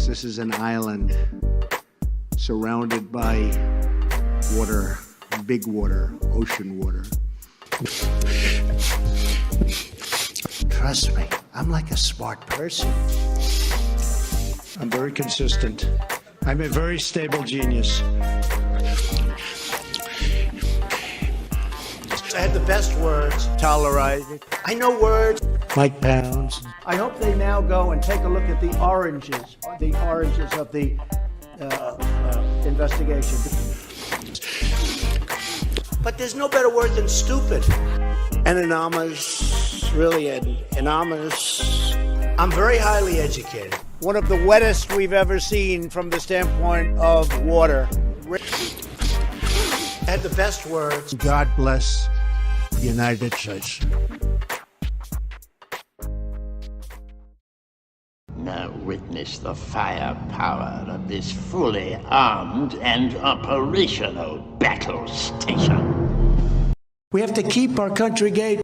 This is an island surrounded by water, big water, ocean water. Trust me, I'm like a smart person. I'm very consistent. I'm a very stable genius. I had the best words. Tolerated. I know words. Mike Pounds. I hope they now go and take a look at the oranges of the investigation. But there's no better word than stupid. Anonymous, really anonymous. I'm very highly educated. One of the wettest we've ever seen from the standpoint of water. I had the best words. God bless the United States. Now witness the firepower of this fully armed and operational battle station. We have to keep our country gay.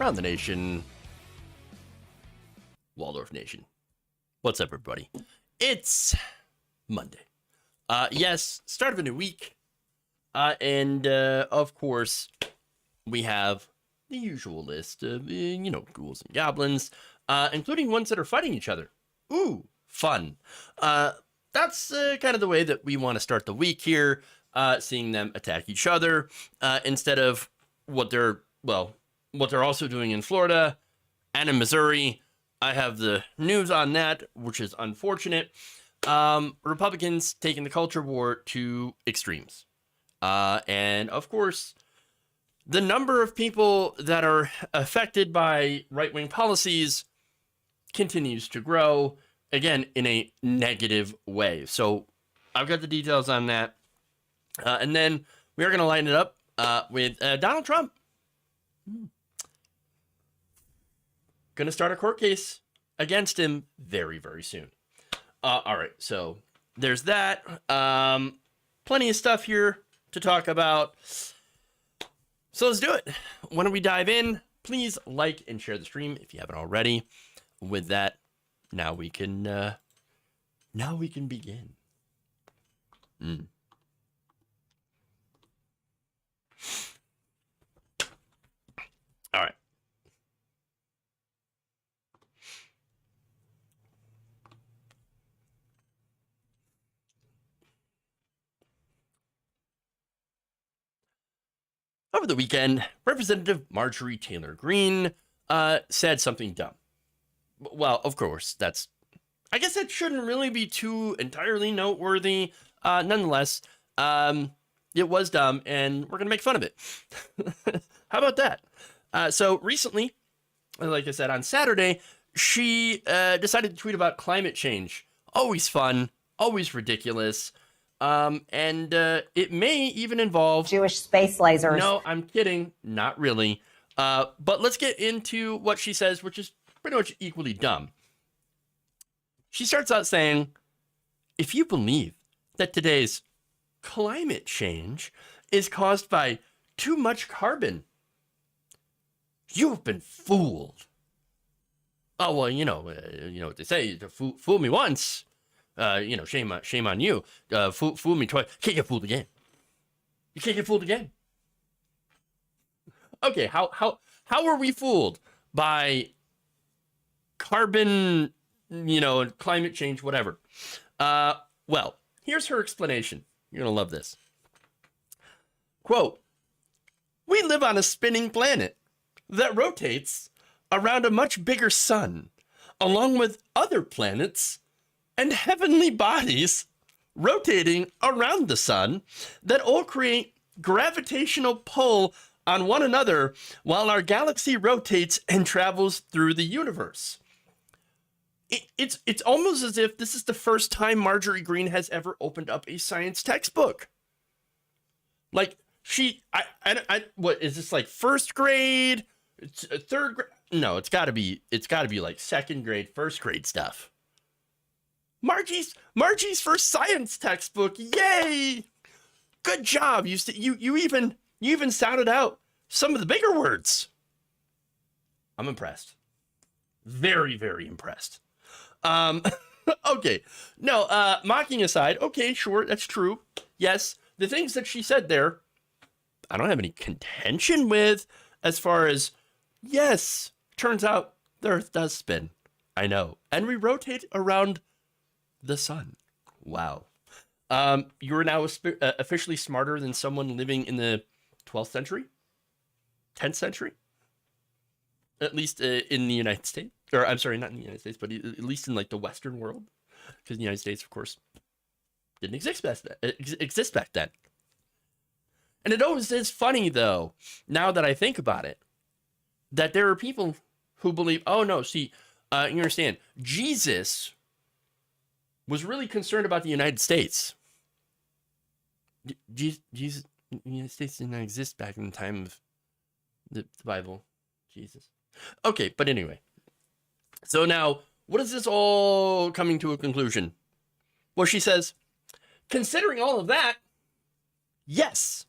Around the nation, Waldorf Nation. What's up, everybody? It's Monday. Yes, start of a new week. And of course, we have the usual list of, ghouls and goblins, including ones that are fighting each other. Ooh, fun. That's kind of the way that we want to start the week here, seeing them attack each other, instead of what they're also doing in Florida and in Missouri. I have the news on that, which is unfortunate. Republicans taking the culture war to extremes. And of course, the number of people that are affected by right-wing policies continues to grow, again, in a negative way. So I've got the details on that. And then we are going to line it up with Donald Trump. Going to start a court case against him very, very soon. All right, so there's that. Plenty of stuff here to talk about. So let's do it. Why don't we dive in? Please like and share the stream if you haven't already. With that, now we can begin. All right. Over the weekend, Representative Marjorie Taylor Greene said something dumb. Well, of course, I guess that shouldn't really be too entirely noteworthy. Nonetheless, it was dumb, and we're going to make fun of it. How about that? So recently, like I said, on Saturday, she decided to tweet about climate change. Always fun, always ridiculous. And it may even involve Jewish space lasers. No, I'm kidding. Not really. But let's get into what she says, which is pretty much equally dumb. She starts out saying, if you believe that today's climate change is caused by too much carbon, you've been fooled. Oh, well, you know what they say, fool me once. Shame on you. Fool me twice. Can't get fooled again. You can't get fooled again. Okay, how were we fooled by carbon, climate change, whatever? Well, here's her explanation. You're gonna love this. Quote, we live on a spinning planet that rotates around a much bigger sun, along with other planets and heavenly bodies rotating around the sun that all create gravitational pull on one another while our galaxy rotates and travels through the universe. It's almost as if this is the first time Marjorie Green has ever opened up a science textbook. Like what is this, like first grade? It's a third grade? No, it's got to be like second grade, first grade stuff. Margie's first science textbook. Yay! Good job. You even sounded out some of the bigger words. I'm impressed. Very, very impressed. Okay. No, mocking aside, okay, sure, that's true. Yes, the things that she said there, I don't have any contention with as far as, yes, turns out the Earth does spin. I know. And we rotate around the sun. Wow. You're now officially smarter than someone living in the 12th century? 10th century? At least in the United States. Or I'm sorry, not in the United States, but at least in like the Western world. Because the United States, of course, didn't exist back then. And it always is funny, though, now that I think about it, that there are people who believe, oh, no, see, you understand, Jesus was really concerned about the United States. Jesus, the United States did not exist back in the time of the Bible. Jesus. Okay, but anyway. So now, what is this all coming to a conclusion? Well, she says, considering all of that, yes,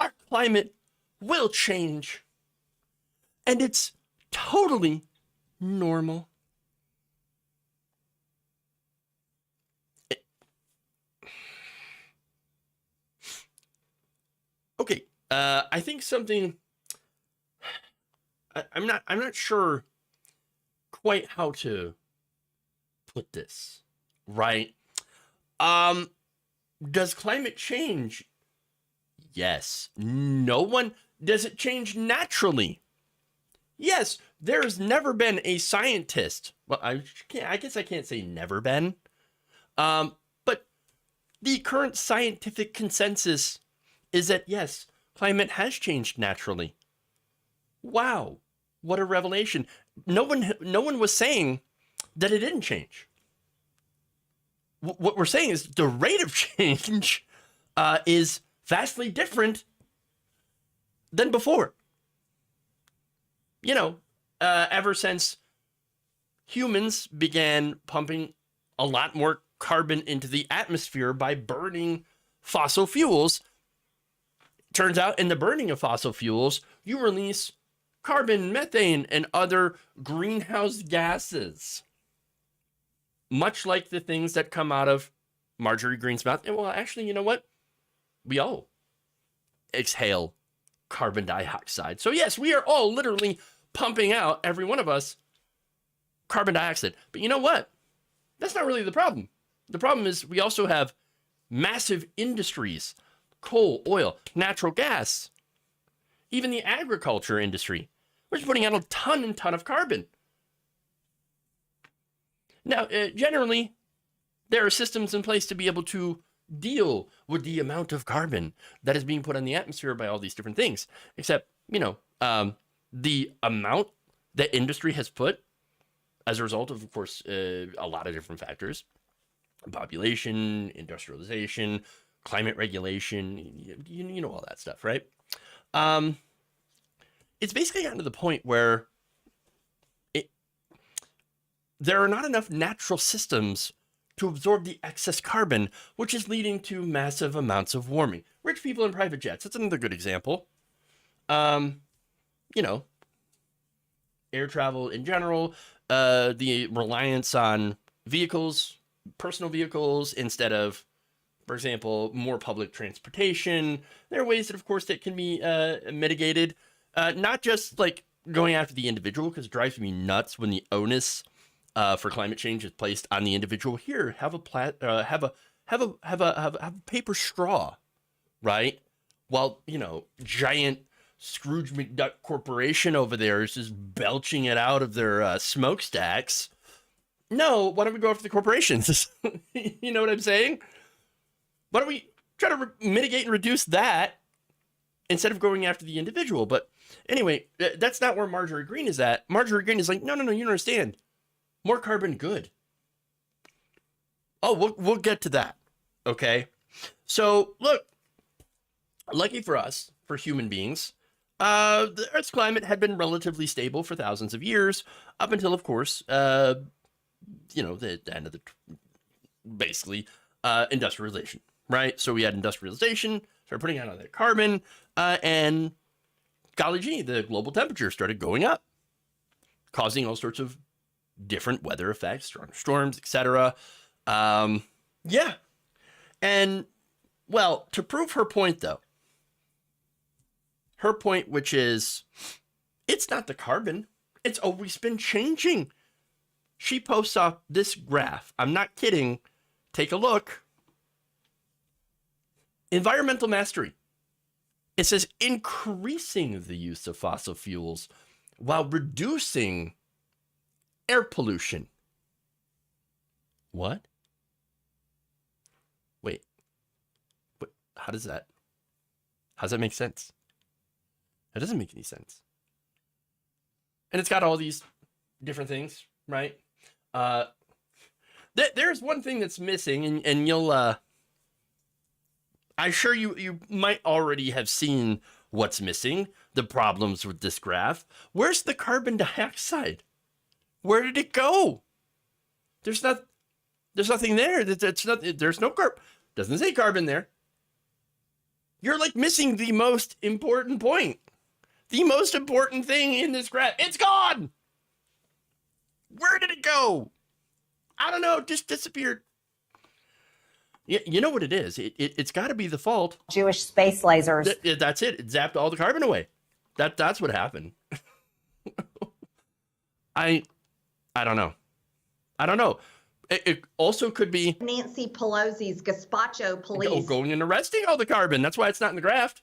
our climate will change. And it's totally normal. Okay, I think something I'm not sure quite how to put this, right? Does climate change? Yes. No one. Does it change naturally? Yes. There's never been a scientist. Well, I guess I can't say never been. But the current scientific consensus is that yes, climate has changed naturally. Wow. What a revelation. No one was saying that it didn't change. What we're saying is the rate of change is vastly different than before. You know, ever since humans began pumping a lot more carbon into the atmosphere by burning fossil fuels, turns out in the burning of fossil fuels, you release carbon, methane, and other greenhouse gases. Much like the things that come out of Marjorie Green's mouth. And well, actually, you know what? We all exhale carbon dioxide. So yes, we are all literally pumping out, every one of us, carbon dioxide. But you know what? That's not really the problem. The problem is we also have massive industries, coal, oil, natural gas, even the agriculture industry, which is putting out a ton of carbon. Now, generally, there are systems in place to be able to deal with the amount of carbon that is being put in the atmosphere by all these different things. Except, you know, the amount that industry has put as a result of course, a lot of different factors, population, industrialization, climate regulation, you know all that stuff, right? It's basically gotten to the point where there are not enough natural systems to absorb the excess carbon, which is leading to massive amounts of warming. Rich people in private jets, that's another good example. You know, air travel in general, the reliance on vehicles, personal vehicles, instead of, for example, more public transportation. There are ways that, of course, that can be mitigated. Not just like going after the individual, because it drives me nuts when the onus for climate change is placed on the individual. Here, have a paper straw, right? While, you know, giant Scrooge McDuck corporation over there is just belching it out of their smokestacks. no, why don't we go after the corporations? You know what I'm saying? Why don't we try to mitigate and reduce that instead of going after the individual? But anyway, that's not where Marjorie Green is at. Marjorie Green is like, no, you don't understand. More carbon, good. Oh, we'll get to that. Okay. So look, lucky for us, for human beings, the Earth's climate had been relatively stable for thousands of years, up until, of course, the end of the, basically, industrialization, right? So we had industrialization, started putting out all that carbon, and golly gee, the global temperature started going up, causing all sorts of different weather effects, strong storms, etc. Yeah. And, well, to prove her point, though, her point, which is, it's not the carbon. It's always been changing. She posts up this graph. I'm not kidding. Take a look. Environmental mastery. It says increasing the use of fossil fuels while reducing air pollution. What? Wait. What? How does that make sense? That doesn't make any sense. And it's got all these different things, right? There's one thing that's missing, and you'll, I'm sure you might already have seen what's missing, the problems with this graph. Where's the carbon dioxide? Where did it go? There's nothing there. There's no carbon. Doesn't say carbon there. You're like missing the most important point. The most important thing in this graph. It's gone. Where did it go? I don't know. It just disappeared. You know what it is? It's got to be the fault. Jewish space lasers. That's it. It zapped all the carbon away. That's what happened. I don't know. I don't know. It also could be Nancy Pelosi's gazpacho police going and arresting all the carbon. That's why it's not in the graph.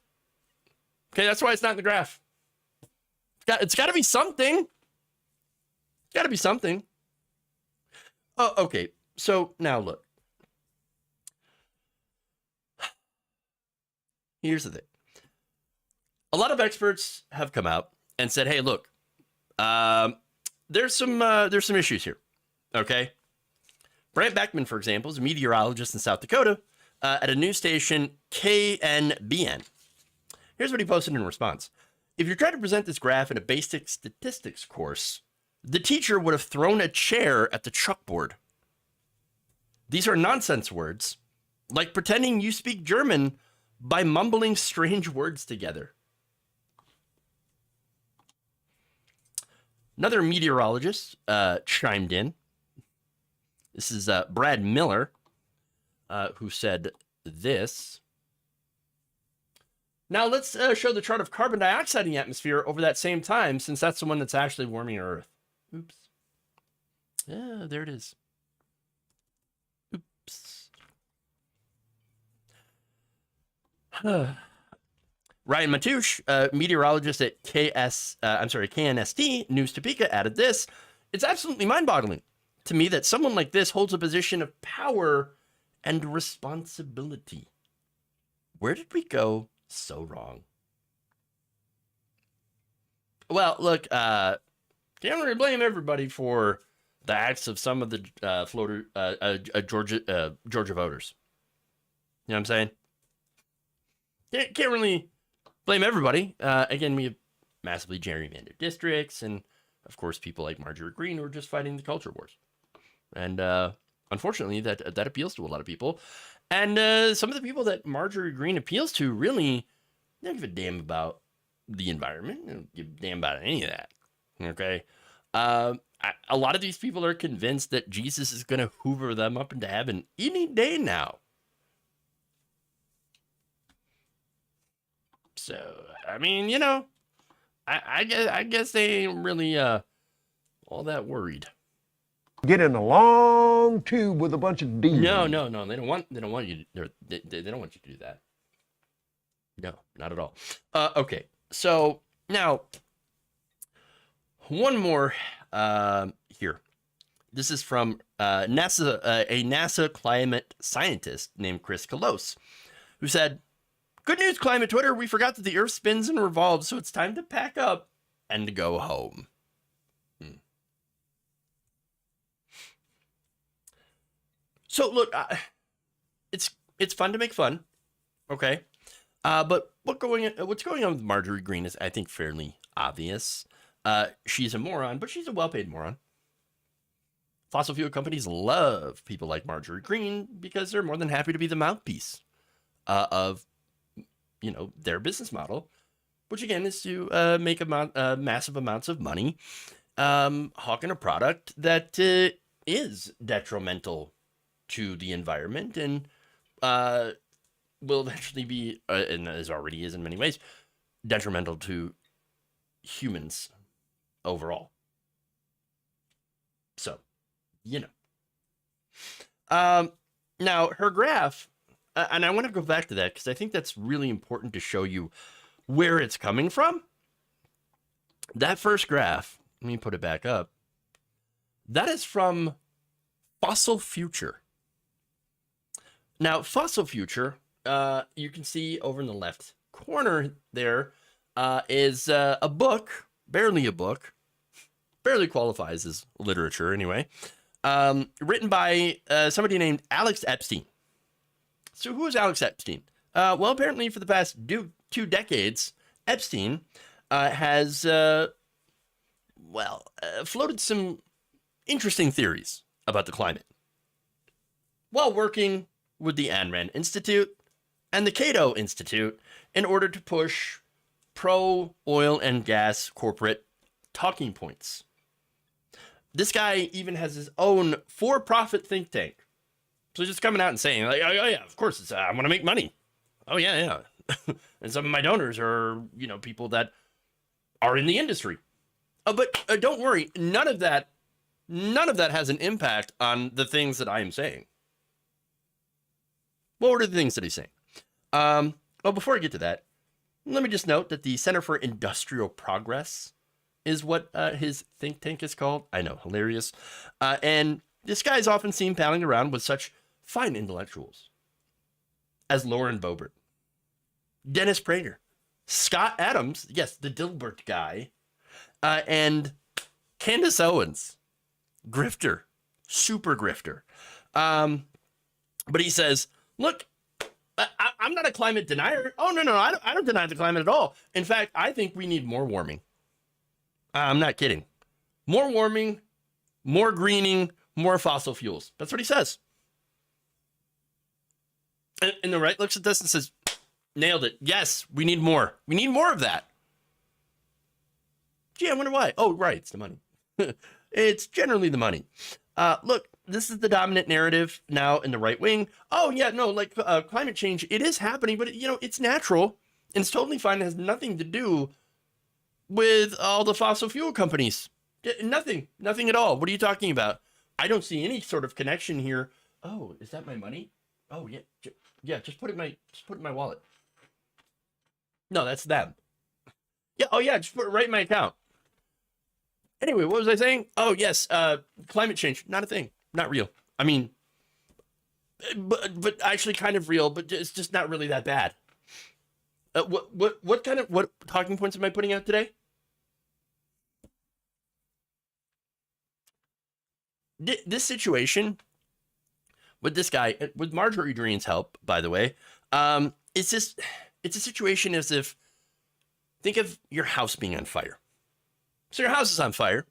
Okay, that's why it's not in the graph. It's got to be something. It's got to be something. Oh, okay. So now look. Here's the thing. A lot of experts have come out and said, "Hey, look, there's some issues here." Okay. Brant Beckman, for example, is a meteorologist in South Dakota at a news station, KNBN. Here's what he posted in response. If you're trying to present this graph in a basic statistics course, the teacher would have thrown a chair at the chalkboard. These are nonsense words, like pretending you speak German by mumbling strange words together. Another meteorologist chimed in. This is Brad Miller, who said this. Now let's show the chart of carbon dioxide in the atmosphere over that same time, since that's the one that's actually warming our Earth. Oops. Yeah, there it is. Oops. Ryan Matoush, meteorologist at KNST News Topeka, added this. It's absolutely mind-boggling to me that someone like this holds a position of power and responsibility. Where did we go so wrong? Well, look, can't really blame everybody for the acts of some of the Georgia voters. You know what I'm saying? Can't really blame everybody. Again, we have massively gerrymandered districts, and of course, people like Marjorie Green who are just fighting the culture wars. And unfortunately, that appeals to a lot of people. And some of the people that Marjorie Green appeals to really don't give a damn about the environment. They don't give a damn about any of that. Okay? A lot of these people are convinced that Jesus is going to hoover them up into heaven any day now. So, I mean, you know, I guess they ain't really all that worried. Get in a long tube with a bunch of demons. No. They don't want you. They don't want you to do that. No, not at all. Okay, so now one more here. This is from NASA, a NASA climate scientist named Chris Kolos, who said, "Good news, climate Twitter. We forgot that the Earth spins and revolves, so it's time to pack up and go home." So look, it's fun to make fun, okay? But what's going on with Marjorie Green is, I think, fairly obvious. She's a moron, but she's a well-paid moron. Fossil fuel companies love people like Marjorie Green because they're more than happy to be the mouthpiece of, their business model, which again is to make massive amounts of money, hawking a product that is detrimental to the environment and will eventually be, and as already is in many ways, detrimental to humans overall. So, now her graph, and I want to go back to that because I think that's really important to show you where it's coming from. That first graph, let me put it back up. That is from Fossil Future. Now, Fossil Future, you can see over in the left corner there is a book, barely a book, barely qualifies as literature anyway, written by somebody named Alex Epstein. So who is Alex Epstein? Well, apparently for the past 2 decades, Epstein has, floated some interesting theories about the climate while working with the Ayn Rand Institute and the Cato Institute in order to push pro-oil and gas corporate talking points. This guy even has his own for-profit think tank. So just coming out and saying, like, oh yeah, of course, I want to make money. Oh yeah. And some of my donors are, people that are in the industry. But don't worry, none of that has an impact on the things that I am saying. What were the things that he's saying? Well, before I get to that, let me just note that the Center for Industrial Progress is what his think tank is called. I know, hilarious. And this guy is often seen palling around with such fine intellectuals as Lauren Boebert, Dennis Prager, Scott Adams, yes, the Dilbert guy, and Candace Owens, grifter, super grifter. But he says, look, I'm not a climate denier. Oh, no, I don't deny the climate at all. In fact, I think we need more warming. I'm not kidding. More warming, more greening, more fossil fuels. That's what he says. And the right looks at this and says, nailed it. Yes, we need more. We need more of that. Gee, I wonder why. Oh, right, it's the money. It's generally the money. Look, this is the dominant narrative now in the right wing. Oh, yeah, no, like climate change, it is happening, but, it's natural. And it's totally fine. It has nothing to do with all the fossil fuel companies. Nothing at all. What are you talking about? I don't see any sort of connection here. Oh, is that my money? Oh, yeah, just put it in my wallet. No, that's them. Yeah, oh yeah, just put it right in my account. Anyway, what was I saying? Oh, yes, climate change, not a thing, not real. I mean, but actually kind of real, but it's just not really that bad. What talking points am I putting out today? This situation with this guy, with Marjorie Green's help, by the way, it's a situation as if, think of your house being on fire. So your house is on fire,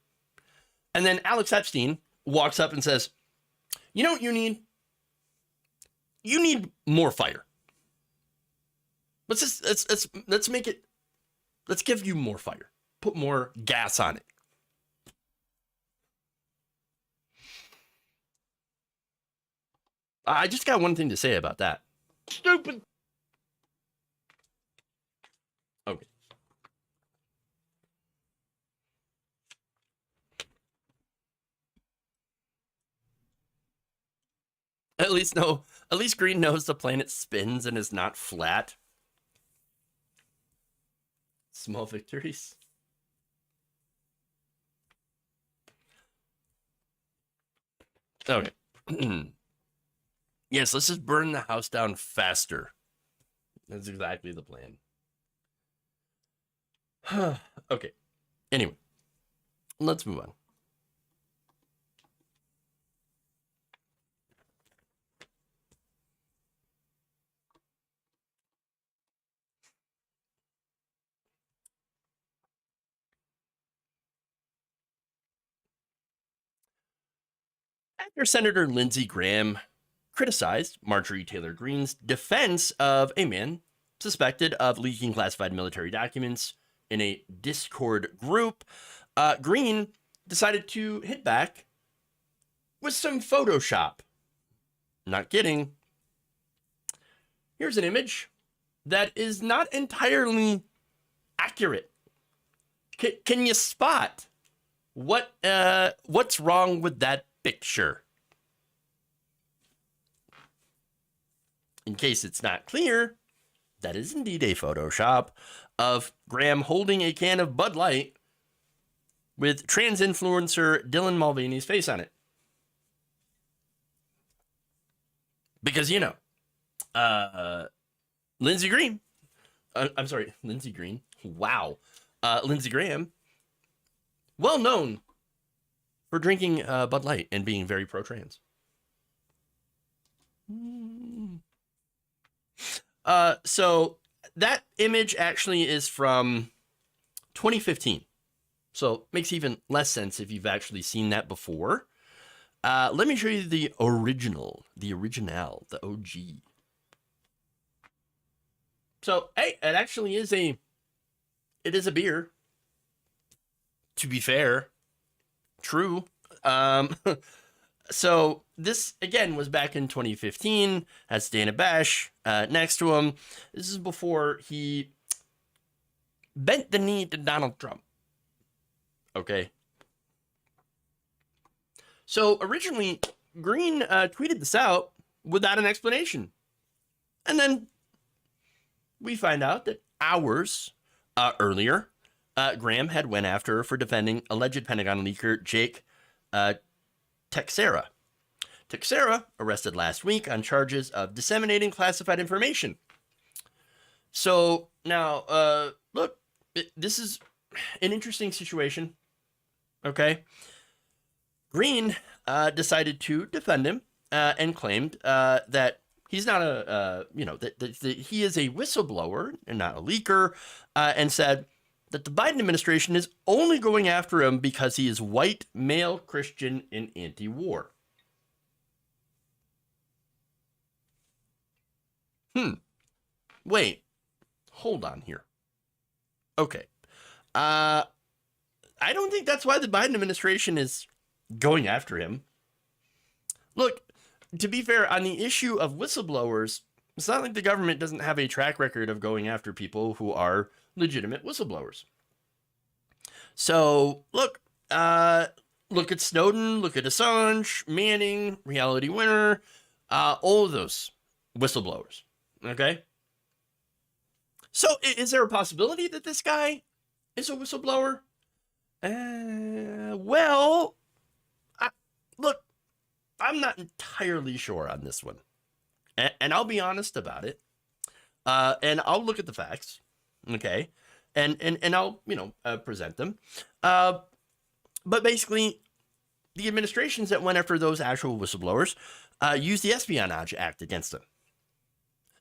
and then Alex Epstein walks up and says, you know what you need? You need more fire. Let's make it, let's give you more fire. Put more gas on it. I just got one thing to say about that. Stupid. Okay. At least Green knows the planet spins and is not flat. Small victories. Okay. Yes, let's just burn the house down faster. That's exactly the plan. Okay. Anyway, let's move on. After Senator Lindsey Graham criticized Marjorie Taylor Greene's defense of a man suspected of leaking classified military documents in a Discord group, Green decided to hit back with some Photoshop. Not kidding. Here's an image that is not entirely accurate. Can you spot what's wrong with that picture? In case it's not clear, that is indeed a Photoshop of Graham holding a can of Bud Light with trans influencer Dylan Mulvaney's face on it. Because, you know, Lindsey Graham. Wow. Lindsey Graham, well known for drinking Bud Light and being very pro-trans. So that image actually is from 2015. So makes even less sense if you've actually seen that before. Let me show you the original, the OG. So, hey, it actually is it is a beer. To be fair, true. So this again was back in 2015. Has Dana Bash next to him. This is before he bent the knee to Donald Trump. Okay. So originally, Green tweeted this out without an explanation, and then we find out that hours earlier, Graham had went after her for defending alleged Pentagon leaker Jake Teixeira. Teixeira arrested last week on charges of disseminating classified information. So now, look, this is an interesting situation. Okay. Green decided to defend him and claimed that he's not that he is a whistleblower and not a leaker, and said that the Biden administration is only going after him because he is white, male, Christian, and anti-war. Wait, hold on here. Okay. I don't think that's why the Biden administration is going after him. Look, to be fair, on the issue of whistleblowers, it's not like the government doesn't have a track record of going after people who are legitimate whistleblowers. So, look at Snowden, look at Assange, Manning, Reality Winner, all of those whistleblowers, okay? So, is there a possibility that this guy is a whistleblower? Well, look, I'm not entirely sure on this one. And I'll be honest about it. And I'll look at the facts, okay? And I'll, present them. But basically, the administrations that went after those actual whistleblowers used the Espionage Act against them.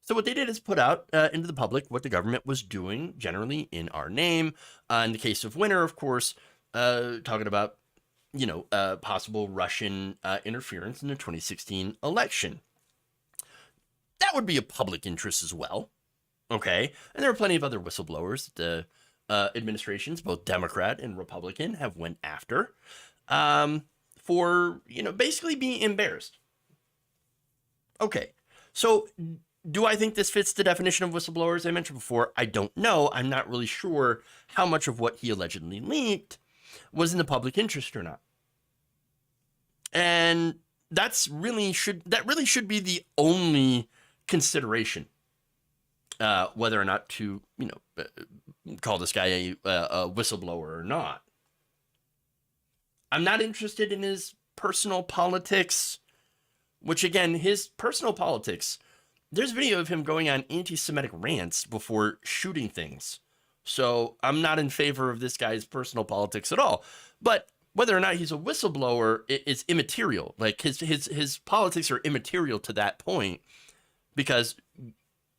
So what they did is put out into the public what the government was doing generally in our name. In the case of Winner, of course, talking about, possible Russian interference in the 2016 election. That would be a public interest as well. Okay. And there are plenty of other whistleblowers that the administrations, both Democrat and Republican, have went after for, basically being embarrassed. Okay. So do I think this fits the definition of whistleblowers I mentioned before? I don't know. I'm not really sure how much of what he allegedly leaked was in the public interest or not. And that really should be the only consideration, whether or not to, call this guy a whistleblower or not. I'm not interested in his personal politics, which again, his personal politics, there's video of him going on anti-Semitic rants before shooting things. So I'm not in favor of this guy's personal politics at all. But whether or not he's a whistleblower is immaterial. Like his politics are immaterial to that point, because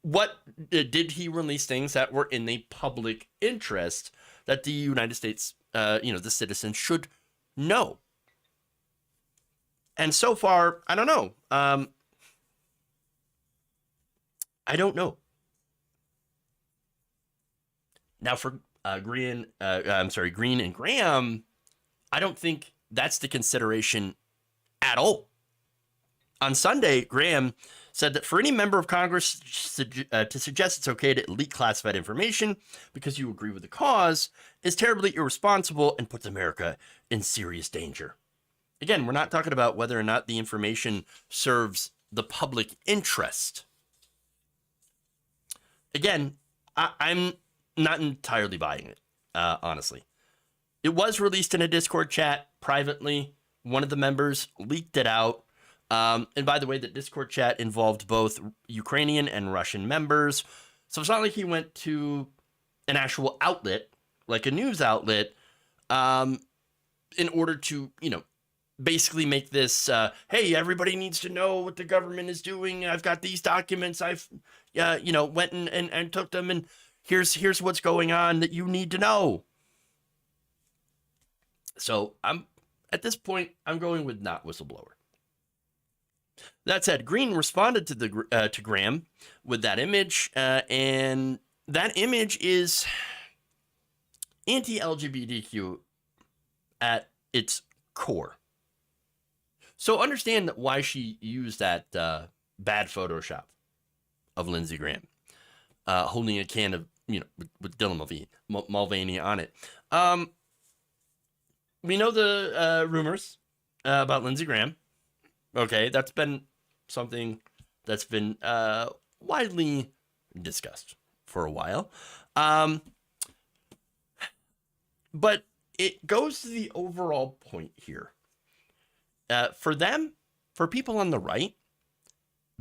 what did he release things that were in the public interest that the United States, the citizens should know. And so far, I don't know. I don't know. Now for Green and Graham, I don't think that's the consideration at all. On Sunday, Graham said that for any member of Congress to suggest it's okay to leak classified information because you agree with the cause is terribly irresponsible and puts America in serious danger. Again, we're not talking about whether or not the information serves the public interest. Again, I'm not entirely buying it, honestly. It was released in a Discord chat privately. One of the members leaked it out. And by the way, the Discord chat involved both Ukrainian and Russian members. So it's not like he went to an actual outlet, like a news outlet, in order to, basically make this, hey, everybody needs to know what the government is doing. I've got these documents. I've, went and took them, and here's what's going on that you need to know. So at this point, I'm going with not whistleblower. That said, Green responded to Graham with that image, and that image is anti-LGBTQ at its core. So understand why she used that bad Photoshop of Lindsey Graham holding a can of, with Dylan Mulvaney on it. We know the rumors about Lindsey Graham. Okay, that's been something that's been widely discussed for a while. But it goes to the overall point here. For people on the right,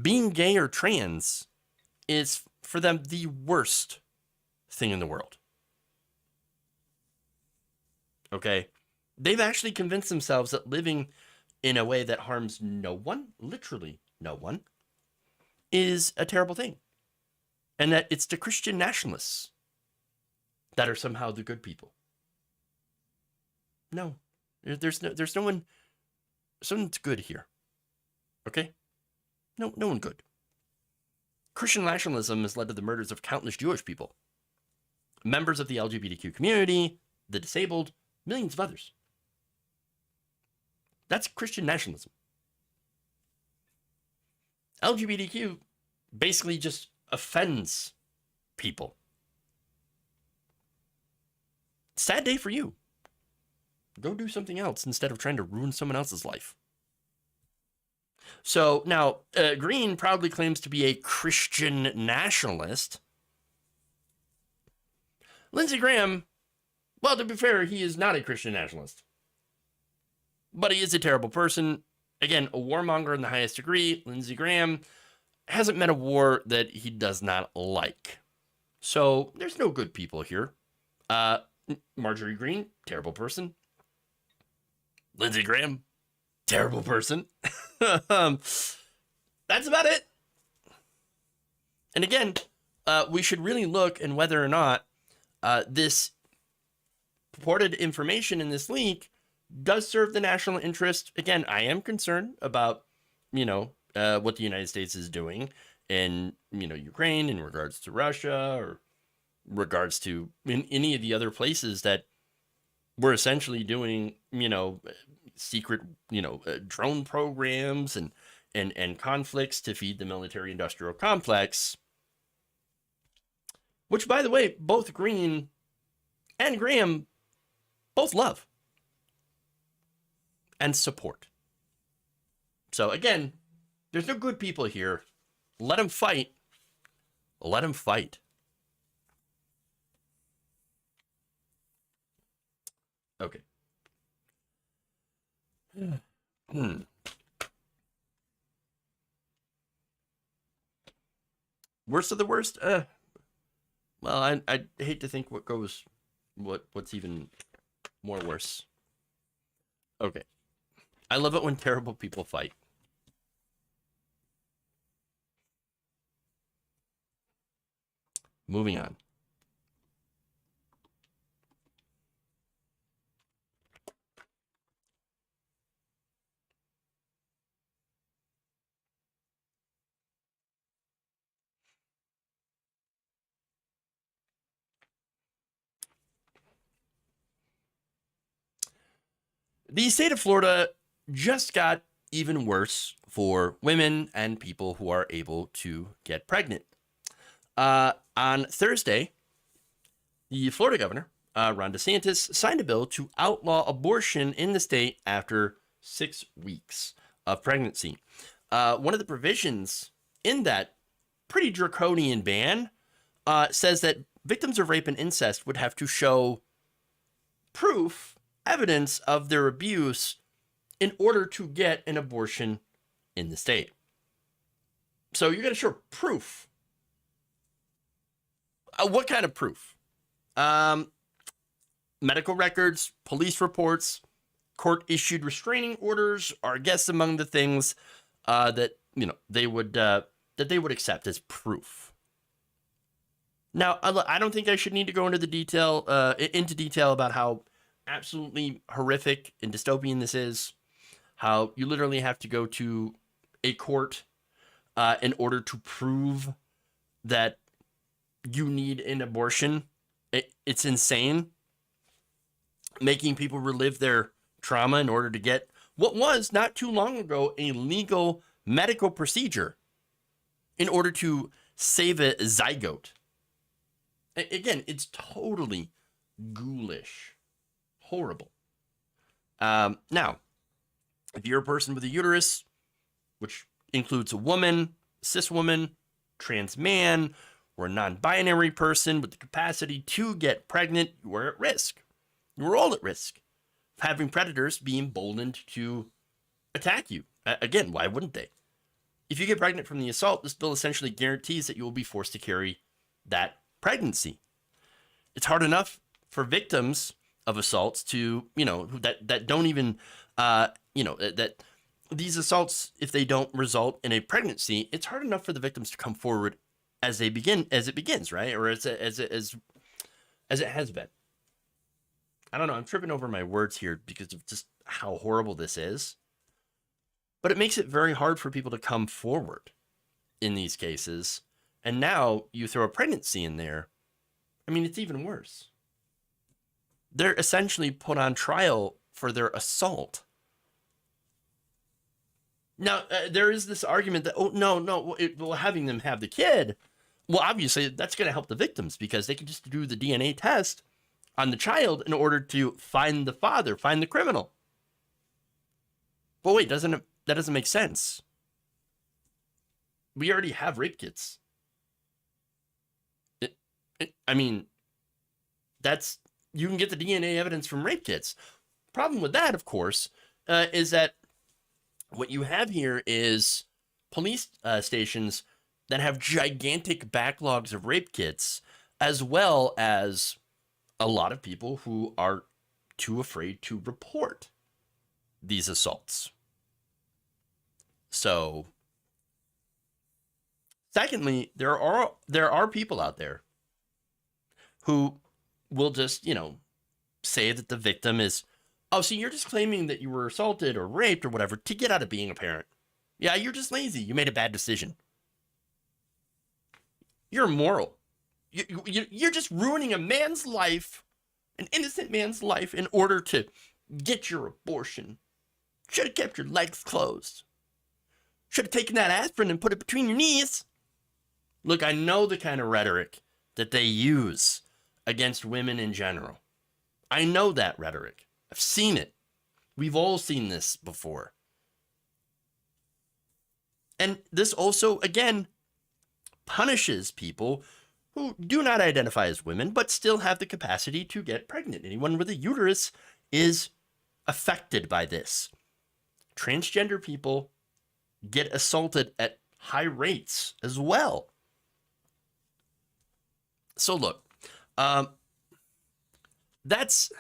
being gay or trans is for them the worst thing in the world. Okay? They've actually convinced themselves that living in a way that harms no one, literally no one, is a terrible thing. And that it's the Christian nationalists that are somehow the good people. No, there's no one, someone's good here. Okay? No one good. Christian nationalism has led to the murders of countless Jewish people, members of the LGBTQ community, the disabled, millions of others. That's Christian nationalism. LGBTQ basically just offends people. Sad day for you. Go do something else instead of trying to ruin someone else's life. So now, Green proudly claims to be a Christian nationalist. Lindsey Graham, well, to be fair, he is not a Christian nationalist. But he is a terrible person. Again, a warmonger in the highest degree. Lindsey Graham hasn't met a war that he does not like. So there's no good people here. Marjorie Greene, terrible person. Lindsey Graham, terrible person. That's about it. And again, we should really look in whether or not this purported information in this leak does serve the national interest. Again, I am concerned about, what the United States is doing in, Ukraine in regards to Russia, or regards to in any of the other places that we're essentially doing, secret, drone programs and conflicts to feed the military industrial complex, which, by the way, both Green and Graham both love and support. So again, there's no good people here. Let them fight. Let them fight. Okay. Worst of the worst? Well, I hate to think what's even more worse. Okay. I love it when terrible people fight. Moving on. The state of Florida just got even worse for women and people who are able to get pregnant. On Thursday, the Florida governor, Ron DeSantis, signed a bill to outlaw abortion in the state after 6 weeks of pregnancy. One of the provisions in that pretty draconian ban says that victims of rape and incest would have to show proof, evidence of their abuse in order to get an abortion in the state. So you're going to show proof. What kind of proof? Medical records, police reports, court-issued restraining orders are, I guess, among the things that they would accept as proof. Now, I don't think I should need to go into detail about how absolutely horrific and dystopian this is. How you literally have to go to a court in order to prove that you need an abortion. It's insane. Making people relive their trauma in order to get what was not too long ago a legal medical procedure in order to save a zygote. Again, it's totally ghoulish. Horrible. Now, if you're a person with a uterus, which includes a woman, cis woman, trans man, or a non-binary person with the capacity to get pregnant, you are at risk. You're all at risk of having predators be emboldened to attack you. Again, why wouldn't they? If you get pregnant from the assault, this bill essentially guarantees that you will be forced to carry that pregnancy. It's hard enough for victims of assaults to, that don't even, that these assaults, if they don't result in a pregnancy, it's hard enough for the victims to come forward as it begins, right? Or as it has been. I don't know. I'm tripping over my words here because of just how horrible this is. But it makes it very hard for people to come forward in these cases. And now you throw a pregnancy in there. I mean, it's even worse. They're essentially put on trial for their assault. Now, there is this argument that, having them have the kid, well, obviously, that's going to help the victims because they can just do the DNA test on the child in order to find the father, find the criminal. But wait, that doesn't make sense. We already have rape kits. You can get the DNA evidence from rape kits. Problem with that, of course, is that what you have here is police stations that have gigantic backlogs of rape kits, as well as a lot of people who are too afraid to report these assaults. So, secondly, there are people out there who will just, say that the victim is, oh, so you're just claiming that you were assaulted or raped or whatever to get out of being a parent. Yeah, you're just lazy. You made a bad decision. You're immoral. You're just ruining a man's life, an innocent man's life, in order to get your abortion. Should have kept your legs closed. Should have taken that aspirin and put it between your knees. Look, I know the kind of rhetoric that they use against women in general. I know that rhetoric. I've seen it. We've all seen this before. And this also, again, punishes people who do not identify as women, but still have the capacity to get pregnant. Anyone with a uterus is affected by this. transgender people get assaulted at high rates as well. So look, that's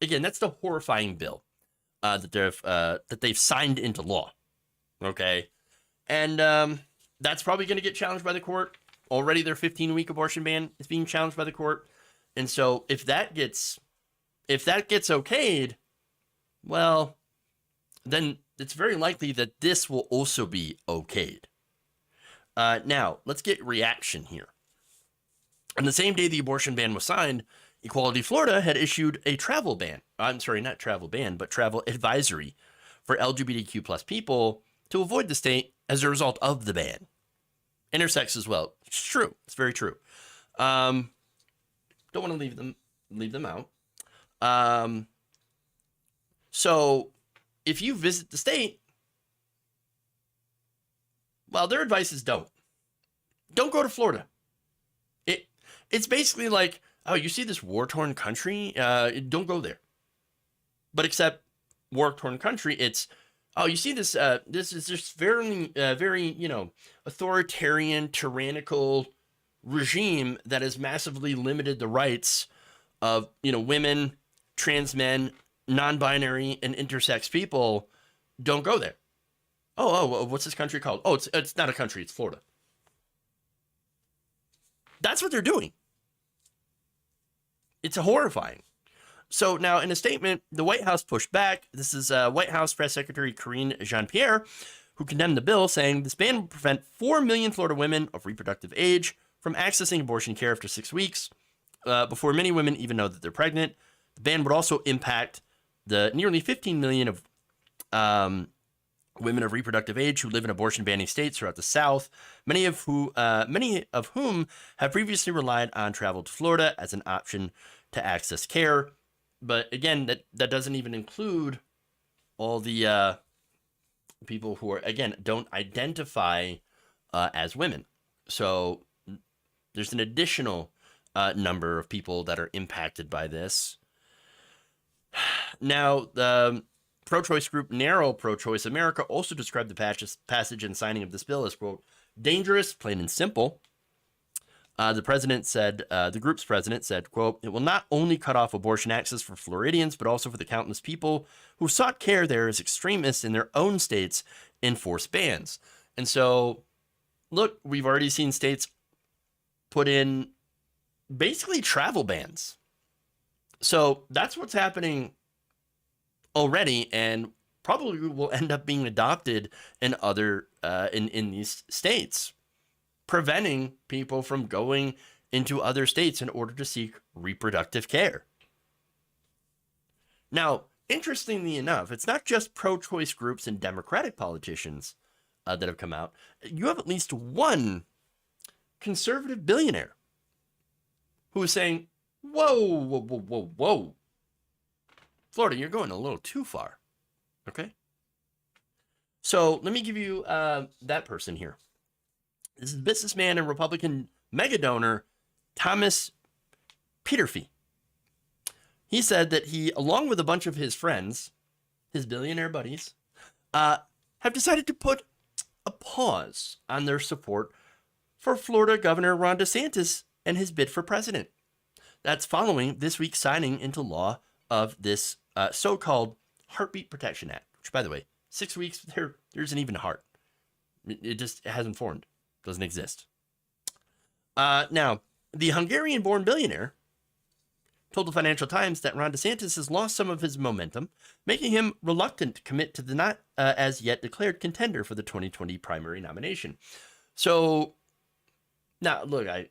the horrifying bill that they've signed into law. Okay, and that's probably going to get challenged by the court. Already, their 15-week abortion ban is being challenged by the court, and so if that gets okayed, well, then it's very likely that this will also be okayed. Now, let's get reaction here. On the same day the abortion ban was signed, Equality Florida had issued a travel ban. I'm sorry, not travel ban, but travel advisory for LGBTQ plus people to avoid the state as a result of the ban. Intersex as well. It's true. It's very true. Don't want to leave them out. So if you visit the state, well, their advice is don't go to Florida. It's basically like, oh, you see this war-torn country? Don't go there. But except war-torn country, it's, oh, you see this? This is just very, authoritarian, tyrannical regime that has massively limited the rights of, women, trans men, non-binary, and intersex people. Don't go there. Oh, what's this country called? Oh, it's not a country. It's Florida. That's what they're doing. It's horrifying. So now in a statement, the White House pushed back. This is White House Press Secretary Karine Jean-Pierre, who condemned the bill, saying this ban will prevent 4 million Florida women of reproductive age from accessing abortion care after 6 weeks, before many women even know that they're pregnant. The ban would also impact the nearly 15 million of women of reproductive age who live in abortion-banning states throughout the South, many of whom have previously relied on travel to Florida as an option to access care. But again, that doesn't even include all the people who are, again, don't identify as women. So there's an additional number of people that are impacted by this. Now, the pro-choice group Narrow Pro-Choice America also described the passage and signing of this bill as, quote, dangerous, plain and simple. The group's president said, quote, it will not only cut off abortion access for Floridians, but also for the countless people who sought care there as extremists in their own states enforce bans. And so, look, we've already seen states put in basically travel bans. So that's what's happening already, and probably will end up being adopted in other in these states, preventing people from going into other states in order to seek reproductive care. Now, interestingly enough, it's not just pro-choice groups and Democratic politicians that have come out. You have at least one conservative billionaire who is saying, whoa. Florida, you're going a little too far. Okay? So let me give you that person here. This is businessman and Republican mega donor Thomas Peterfy. He said that he, along with a bunch of his friends, his billionaire buddies, have decided to put a pause on their support for Florida Governor Ron DeSantis and his bid for president. That's following this week's signing into law of this so-called Heartbeat Protection Act, which, by the way, 6 weeks, there isn't even a heart. It hasn't formed. Doesn't exist. Now, the Hungarian-born billionaire told the Financial Times that Ron DeSantis has lost some of his momentum, making him reluctant to commit to the not as yet declared contender for the 2020 primary nomination. So, now, look, I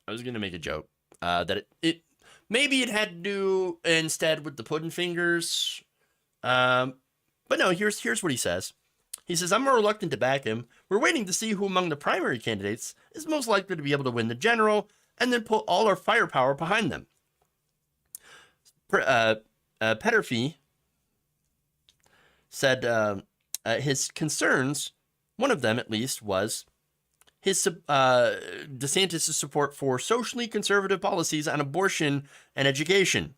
was going to make a joke that it maybe it had to do instead with the pudding fingers. But no, here's what he says. He says, I'm more reluctant to back him. We're waiting to see who among the primary candidates is most likely to be able to win the general and then put all our firepower behind them. Peterfy said his concerns, one of them at least, was his DeSantis' support for socially conservative policies on abortion and education,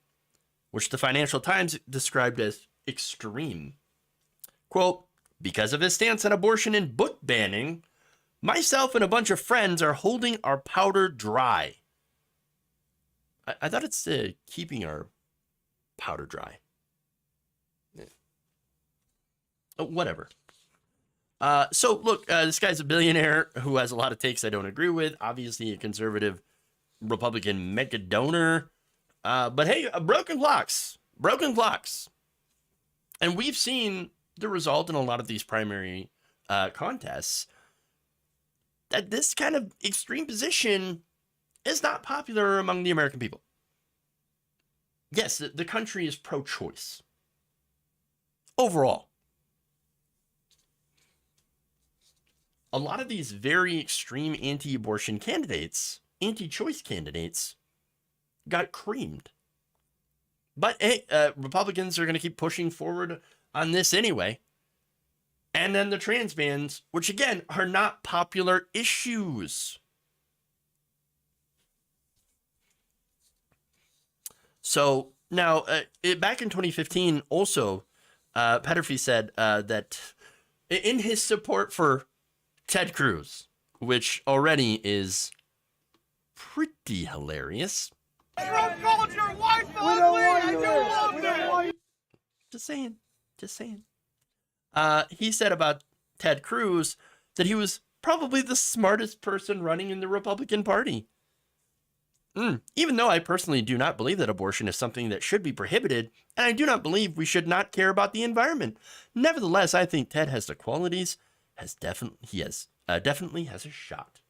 which the Financial Times described as extreme. Quote, because of his stance on abortion and book banning, myself and a bunch of friends are holding our powder dry. I thought it's keeping our powder dry. Whatever. So look, this guy's a billionaire who has a lot of takes I don't agree with. Obviously a conservative Republican mega donor. But hey, broken clocks. And we've seen the result in a lot of these primary contests that this kind of extreme position is not popular among the American people. Yes, the country is pro-choice. Overall. A lot of these very extreme anti-abortion candidates, anti-choice candidates, got creamed. But hey, Republicans are going to keep pushing forward on this anyway. And then the trans bans, which again are not popular issues. So now, back in 2015, also, Petterfee said that in his support for Ted Cruz, which already is pretty hilarious. Trump called your wife ugly and you loved it! Just saying. He said about Ted Cruz that he was probably the smartest person running in the Republican Party. Even though I personally do not believe that abortion is something that should be prohibited, and I do not believe we should not care about the environment. Nevertheless, I think Ted has the qualities, definitely has a shot.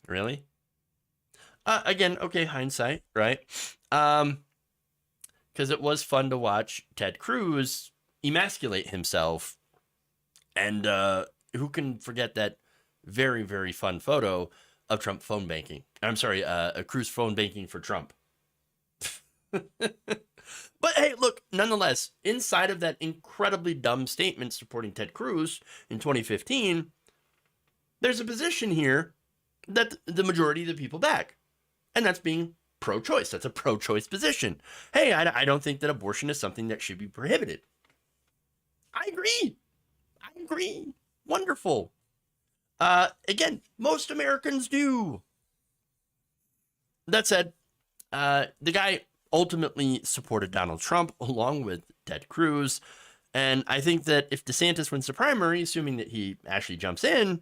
Really? Again, okay, hindsight, right? Because it was fun to watch Ted Cruz emasculate himself. And who can forget that very, very fun photo of Trump phone banking? I'm sorry, Cruz phone banking for Trump. But hey, look, nonetheless, inside of that incredibly dumb statement supporting Ted Cruz in 2015, there's a position here that the majority of the people back. And that's being pro-choice. That's a pro-choice position. Hey, I don't think that abortion is something that should be prohibited. I agree. Wonderful. Again, most Americans do. That said, the guy ultimately supported Donald Trump along with Ted Cruz. And I think that if DeSantis wins the primary, assuming that he actually jumps in,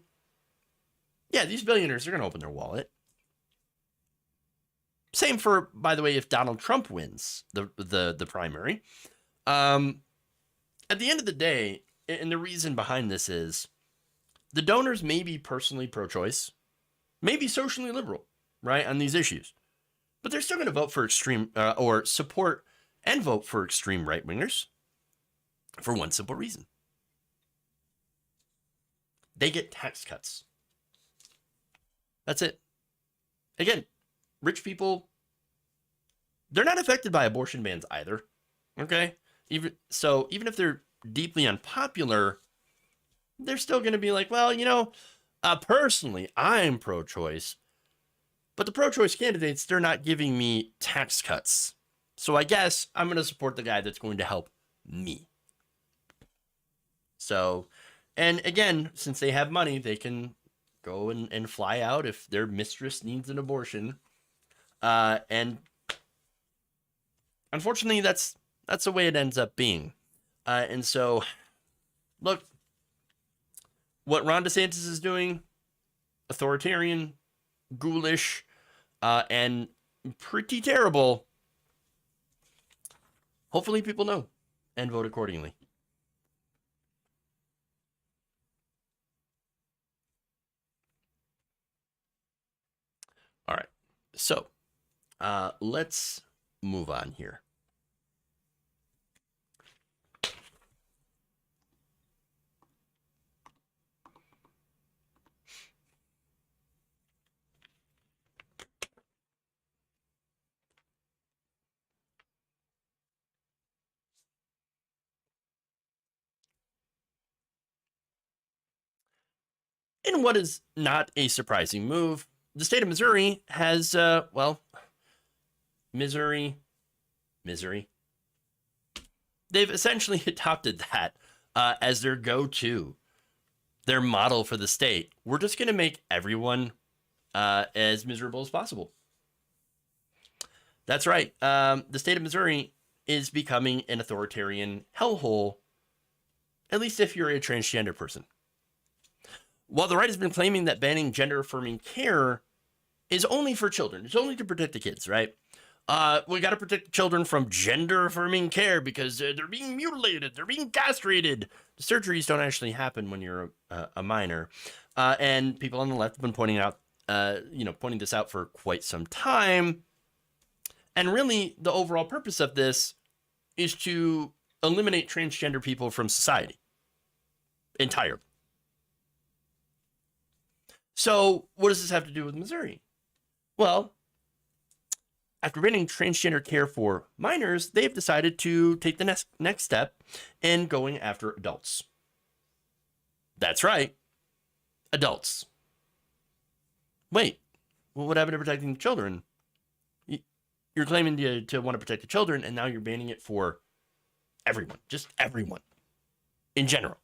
yeah, these billionaires are going to open their wallet. Same for, by the way, if Donald Trump wins the primary. At the end of the day, and the reason behind this is, the donors may be personally pro-choice, maybe socially liberal, right, on these issues. But they're still going to vote for extreme, or support and vote for extreme right-wingers for one simple reason. They get tax cuts. That's it. Again, rich people, they're not affected by abortion bans either. Okay? Even if they're deeply unpopular, they're still going to be like, well, personally, I'm pro-choice. But the pro-choice candidates, they're not giving me tax cuts. So I guess I'm going to support the guy that's going to help me. So, and again, since they have money, they can go and fly out if their mistress needs an abortion. And unfortunately, that's the way it ends up being. And so, look, what Ron DeSantis is doing, authoritarian, ghoulish, and pretty terrible. Hopefully people know and vote accordingly. All right, so let's move on here. In what is not a surprising move, the state of Missouri has, misery. they've essentially adopted that as their go-to, their model for the state. We're just going to make everyone as miserable as possible. That's right. The state of Missouri is becoming an authoritarian hellhole, at least if you're a transgender person. While the right has been claiming that banning gender-affirming care is only for children, it's only to protect the kids, right? We got to protect children from gender-affirming care because they're being mutilated, they're being castrated. The surgeries don't actually happen when you're a minor. And people on the left have been pointing this out for quite some time. And really, the overall purpose of this is to eliminate transgender people from society entirely. So what does this have to do with Missouri? Well, after banning transgender care for minors, they've decided to take the next step in going after adults. That's right, adults. Wait, well, what happened to protecting children? You're claiming to want to protect the children, and now you're banning it for everyone, just everyone in general.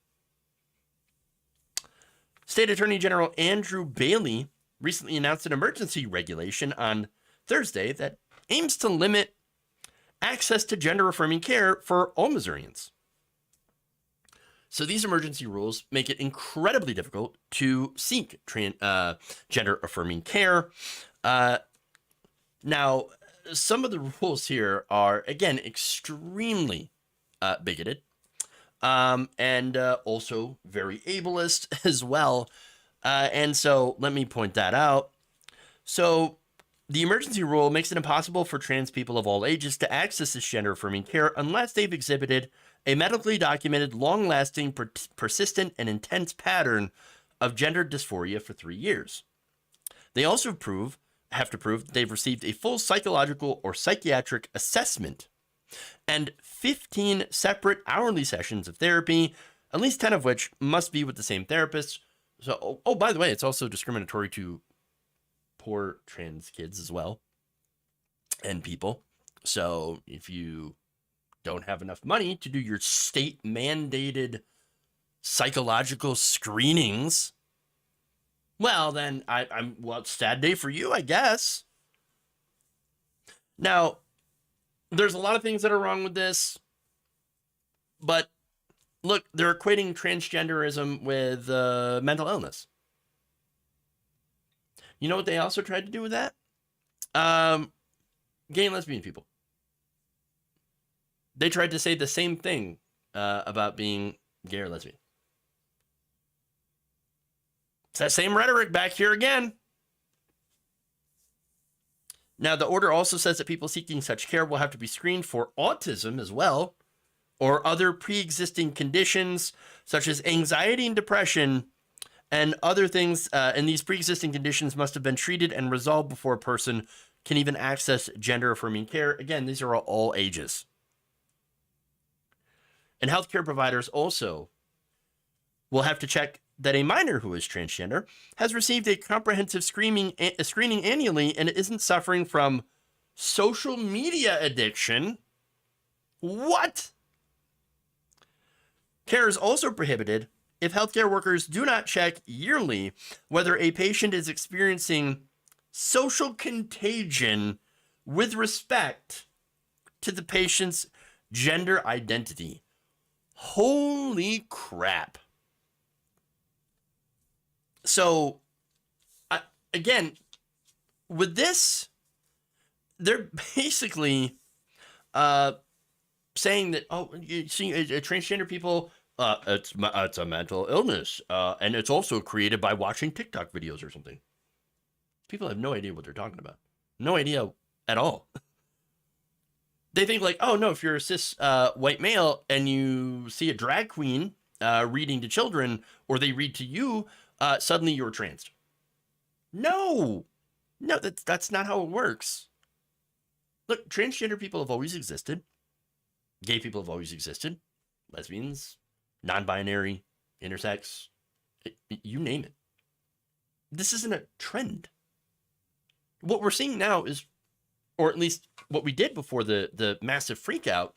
State Attorney General Andrew Bailey recently announced an emergency regulation on Thursday that aims to limit access to gender-affirming care for all Missourians. So these emergency rules make it incredibly difficult to seek gender-affirming care. Now, some of the rules here are, again, extremely bigoted. And also very ableist as well. And so let me point that out. So the emergency rule makes it impossible for trans people of all ages to access this gender-affirming care unless they've exhibited a medically documented, long-lasting, persistent, and intense pattern of gender dysphoria for 3 years. They also have to prove that they've received a full psychological or psychiatric assessment and 15 separate hourly sessions of therapy, at least 10 of which must be with the same therapist. So, by the way, it's also discriminatory to poor trans kids as well and people. So if you don't have enough money to do your state mandated psychological screenings, well, then it's a sad day for you, I guess. Now, there's a lot of things that are wrong with this, but look, they're equating transgenderism with mental illness. You know what they also tried to do with that? Gay and lesbian people. They tried to say the same thing about being gay or lesbian. It's that same rhetoric back here again. Now, the order also says that people seeking such care will have to be screened for autism as well, or other pre-existing conditions such as anxiety and depression and other things. And these pre-existing conditions must have been treated and resolved before a person can even access gender-affirming care. Again, these are all ages. And healthcare providers also will have to check that a minor who is transgender has received a comprehensive screening annually and isn't suffering from social media addiction. What? Care is also prohibited if healthcare workers do not check yearly whether a patient is experiencing social contagion with respect to the patient's gender identity. Holy crap. So, again, with this, they're basically saying that, you see, transgender people, it's a mental illness, and it's also created by watching TikTok videos or something. People have no idea what they're talking about. No idea at all. They think like, oh, no, if you're a cis white male and you see a drag queen reading to children, or they read to you, suddenly you're trans. No, that's not how it works. Look, transgender people have always existed. Gay people have always existed. Lesbians, non-binary, intersex, you name it. This isn't a trend. What we're seeing now is, or at least what we did before the massive freak out,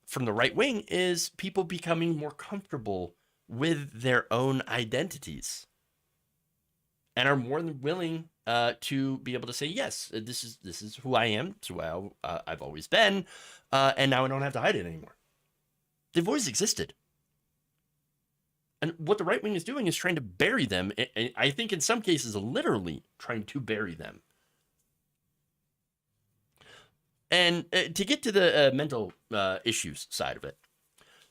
from the right wing is people becoming more comfortable with their own identities and are more than willing to be able to say, yes, this is who I am, it's who I've always been, and now I don't have to hide it anymore. They've always existed. And what the right wing is doing is trying to bury them. I think in some cases, literally trying to bury them. And to get to the mental issues side of it.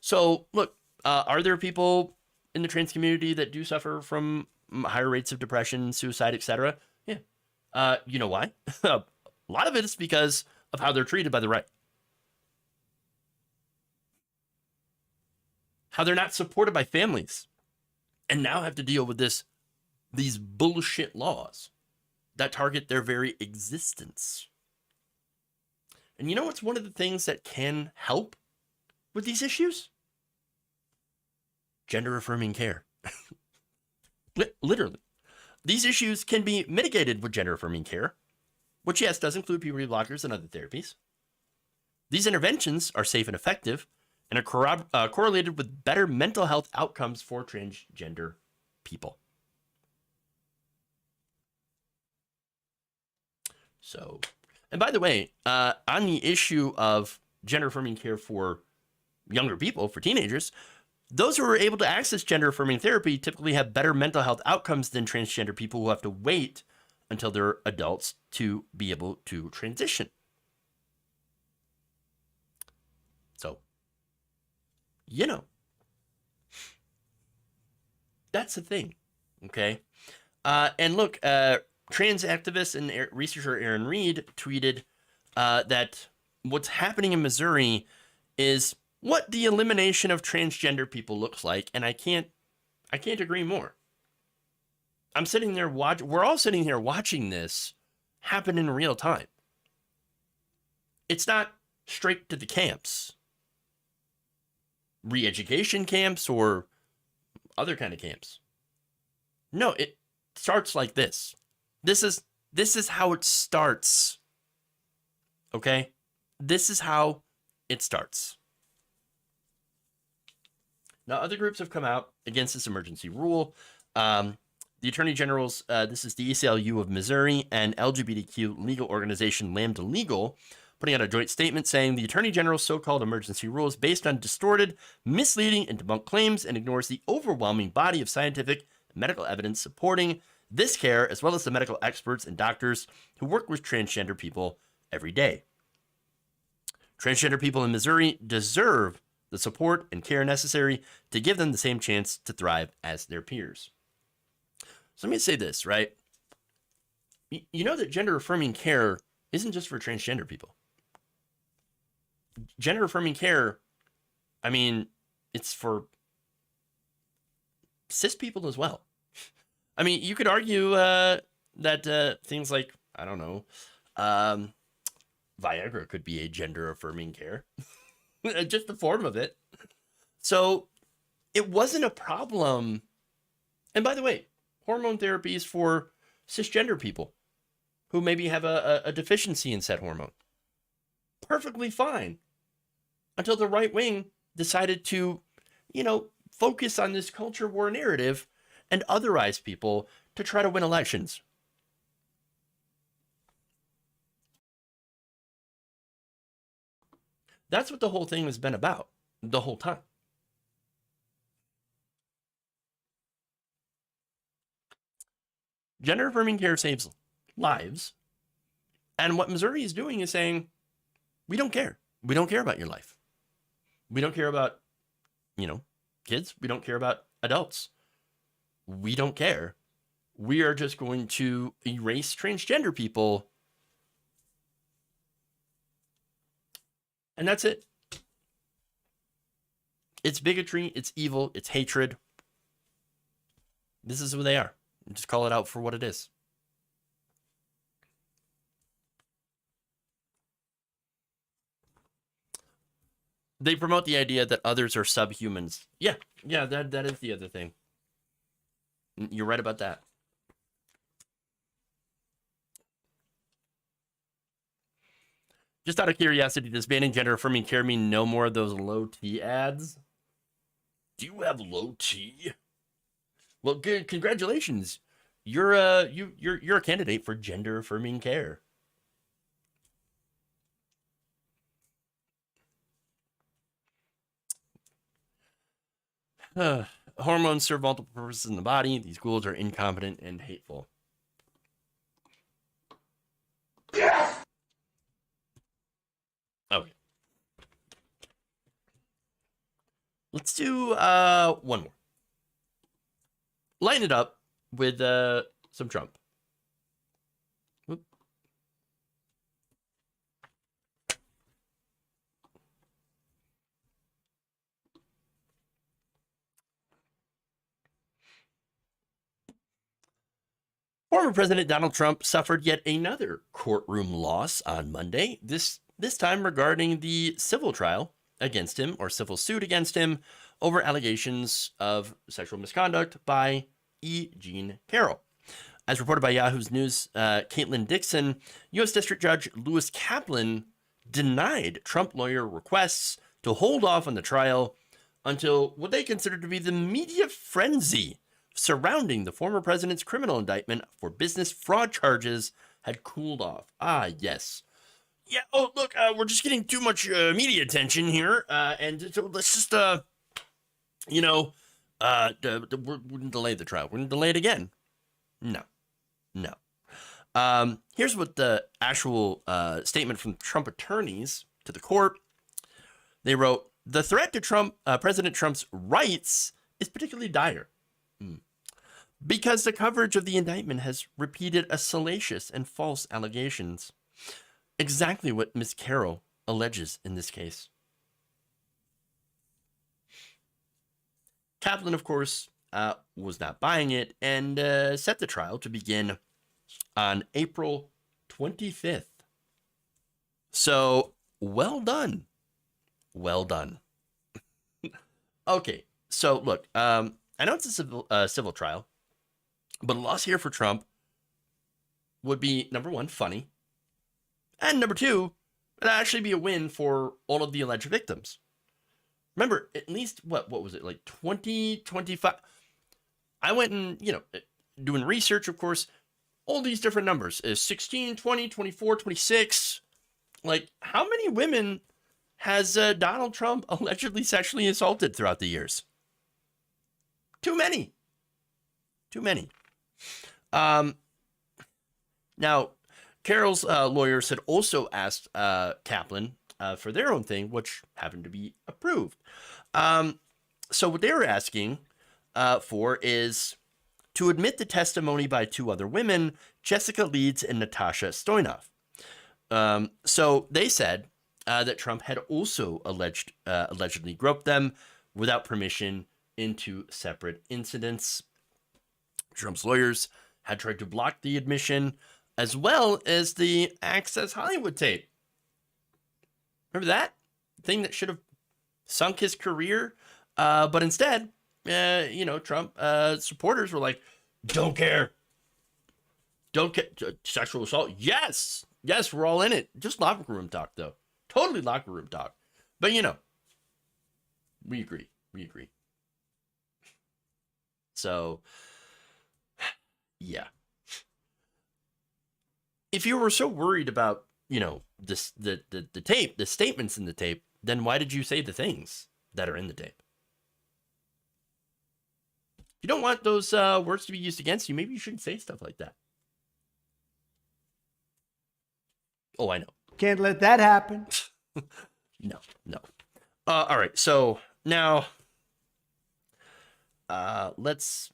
So, look, are there people in the trans community that do suffer from higher rates of depression, suicide, etc.? Yeah. You know why? A lot of it is because of how they're treated by the right. How they're not supported by families and now have to deal with these bullshit laws that target their very existence. And you know what's one of the things that can help with these issues? Gender affirming care. Literally. These issues can be mitigated with gender affirming care, which, yes, does include puberty blockers and other therapies. These interventions are safe and effective and are correlated with better mental health outcomes for transgender people. So, and by the way, on the issue of gender affirming care for younger people, for teenagers, those who are able to access gender affirming therapy typically have better mental health outcomes than transgender people who have to wait until they're adults to be able to transition. So, you know, that's the thing, okay? And look, trans activist and researcher Aaron Reed tweeted that what's happening in Missouri is what the elimination of transgender people looks like, and I can't agree more. I'm sitting there we're all sitting here watching this happen in real time. It's not straight to the camps, re-education camps or other kind of camps. No, it starts like this. This is how it starts. Okay? This is how it starts. Now, other groups have come out against this emergency rule. The Attorney General's, this is the ACLU of Missouri and LGBTQ legal organization Lambda Legal, putting out a joint statement saying the Attorney General's so-called emergency rule is based on distorted, misleading, and debunked claims and ignores the overwhelming body of scientific and medical evidence supporting this care, as well as the medical experts and doctors who work with transgender people every day. Transgender people in Missouri deserve the support and care necessary to give them the same chance to thrive as their peers. So let me say this, right? You know that gender affirming care isn't just for transgender people. Gender affirming care, I mean, it's for cis people as well. I mean, you could argue that things like, I don't know, Viagra could be a gender affirming care. Just the form of it. So it wasn't a problem. And by the way, hormone therapy is for cisgender people who maybe have a deficiency in said hormone. Perfectly fine. Until the right wing decided to, focus on this culture war narrative and otherize people to try to win elections. That's what the whole thing has been about the whole time. Gender affirming care saves lives. And what Missouri is doing is saying, we don't care. We don't care about your life. We don't care about, kids. We don't care about adults. We don't care. We are just going to erase transgender people. And that's it. It's bigotry. It's evil. It's hatred. This is who they are. Just call it out for what it is. They promote the idea that others are subhumans. Yeah, that is the other thing. You're right about that. Just out of curiosity, does banning gender affirming care mean no more of those low T ads? Do you have low T? Well, good. Congratulations. You're a candidate for gender affirming care. Hormones serve multiple purposes in the body. These ghouls are incompetent and hateful. Yes! Okay. Let's do one more. Line it up with some Trump. Whoop. Former President Donald Trump suffered yet another courtroom loss on Monday, this time regarding the civil trial against him, or civil suit against him, over allegations of sexual misconduct by E. Jean Carroll. As reported by Yahoo's News, Caitlin Dixon, U.S. District Judge Lewis Kaplan denied Trump lawyer requests to hold off on the trial until what they considered to be the media frenzy surrounding the former president's criminal indictment for business fraud charges had cooled off. Ah, yes. Yeah, oh, look, we're just getting too much media attention here, and so let's just, we're going to delay the trial. We're going to delay it again. No. Here's what the actual statement from Trump attorneys to the court. They wrote, the threat to President Trump's rights is particularly dire. Because the coverage of the indictment has repeated a salacious and false allegations. Exactly what Ms. Carroll alleges in this case. Kaplan, of course, was not buying it and set the trial to begin on April 25th. So, well done. Well done. Okay, so look, I know it's a civil trial, but a loss here for Trump would be, number one, funny. And number two, it'd actually be a win for all of the alleged victims. Remember, at least, what was it, like 20, 25? I went and, doing research, of course, all these different numbers. 16, 20, 24, 26. Like, how many women has Donald Trump allegedly sexually assaulted throughout the years? Too many. Now, Carroll's lawyers had also asked Kaplan for their own thing, which happened to be approved. So what they were asking for is to admit the testimony by two other women, Jessica Leeds and Natasha Stoyanov. So they said that Trump had also allegedly groped them without permission into separate incidents. Trump's lawyers had tried to block the admission, as well as the Access Hollywood tape. Remember that thing that should have sunk his career? But instead, Trump supporters were like, don't care. Sexual assault. Yes, we're all in it. Just locker room talk, though. Totally locker room talk. But, we agree. So, yeah. If you were so worried about, the tape, the statements in the tape, then why did you say the things that are in the tape? If you don't want those words to be used against you, maybe you shouldn't say stuff like that. Oh, I know. Can't let that happen. No. All right. So now let's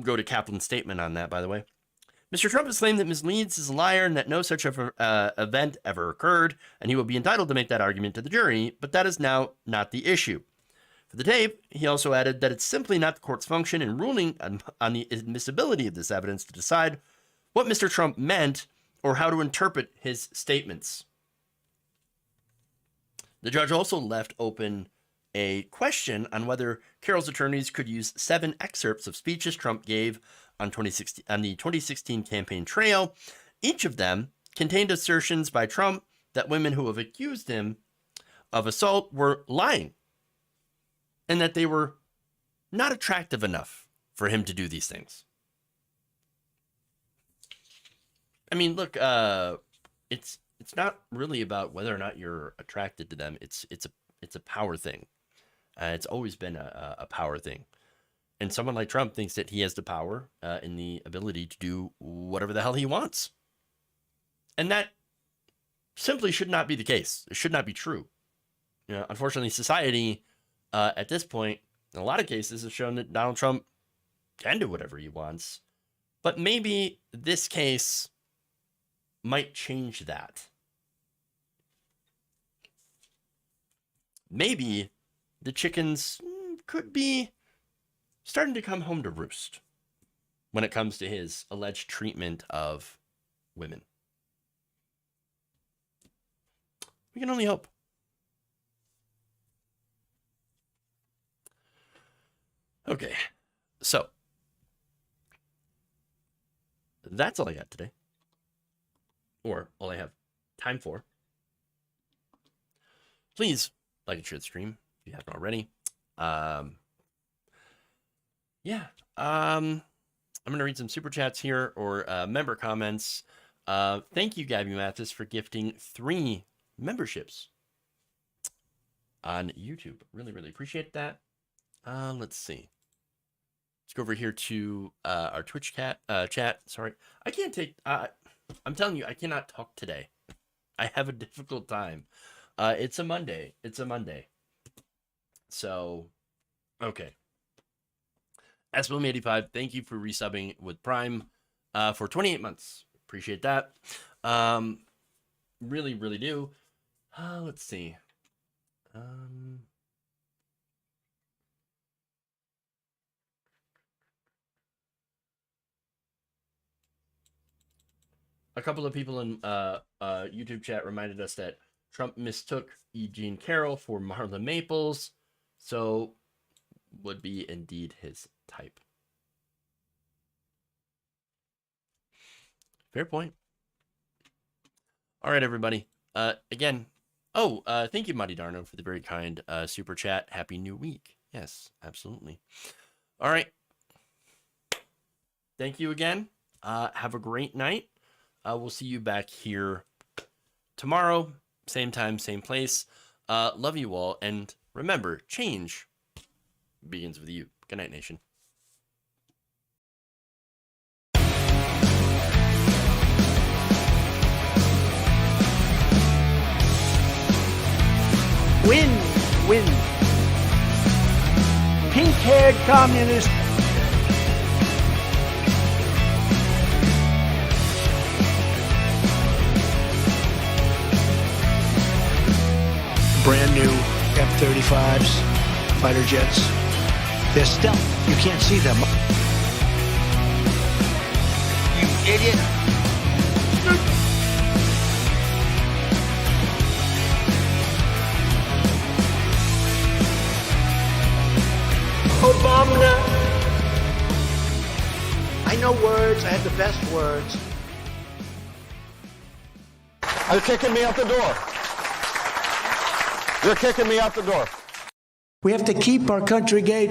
go to Kaplan's statement on that, by the way. Mr. Trump has claimed that Ms. Leeds is a liar and that no such event ever occurred, and he will be entitled to make that argument to the jury, but that is now not the issue. For the tape, he also added that it's simply not the court's function in ruling on the admissibility of this evidence to decide what Mr. Trump meant or how to interpret his statements. The judge also left open a question on whether Carroll's attorneys could use 7 excerpts of speeches Trump gave on the 2016 campaign trail. Each of them contained assertions by Trump that women who have accused him of assault were lying and that they were not attractive enough for him to do these things. I mean, look, it's not really about whether or not you're attracted to them. It's a power thing. It's always been a power thing. And someone like Trump thinks that he has the power and the ability to do whatever the hell he wants. And that simply should not be the case. It should not be true. You know, unfortunately, society at this point, in a lot of cases, has shown that Donald Trump can do whatever he wants. But maybe this case might change that. Maybe the chickens could be starting to come home to roost when it comes to his alleged treatment of women. We can only hope. Okay, so that's all I got today, or all I have time for. Please like and share the stream if you haven't already. I'm gonna read some super chats here or member comments. Thank you, Gabby Mathis, for gifting 3 memberships on YouTube. Really, really appreciate that. Let's see. Let's go over here to our Twitch chat. Sorry, I can't take. I'm telling you, I cannot talk today. I have a difficult time. It's a Monday. So, okay. SBLM85, thank you for resubbing with Prime for 28 months. Appreciate that. Really, really do. Let's see. A couple of people in YouTube chat reminded us that Trump mistook E. Jean Carroll for Marla Maples, so would be indeed his type. Fair point. All right, everybody. Again, thank you, Muddy Darno, for the very kind super chat. Happy New Week. Yes, absolutely. All right. Thank you again. Have a great night. We'll see you back here tomorrow. Same time, same place. Love you all. And remember, change begins with you. Good night, nation. Win, win. Pink-haired communist. Brand new F-35s, fighter jets. They're stealth. You can't see them. You idiot. Obama. I know words. I have the best words. You're kicking me out the door. You're kicking me out the door. We have to keep our country gay.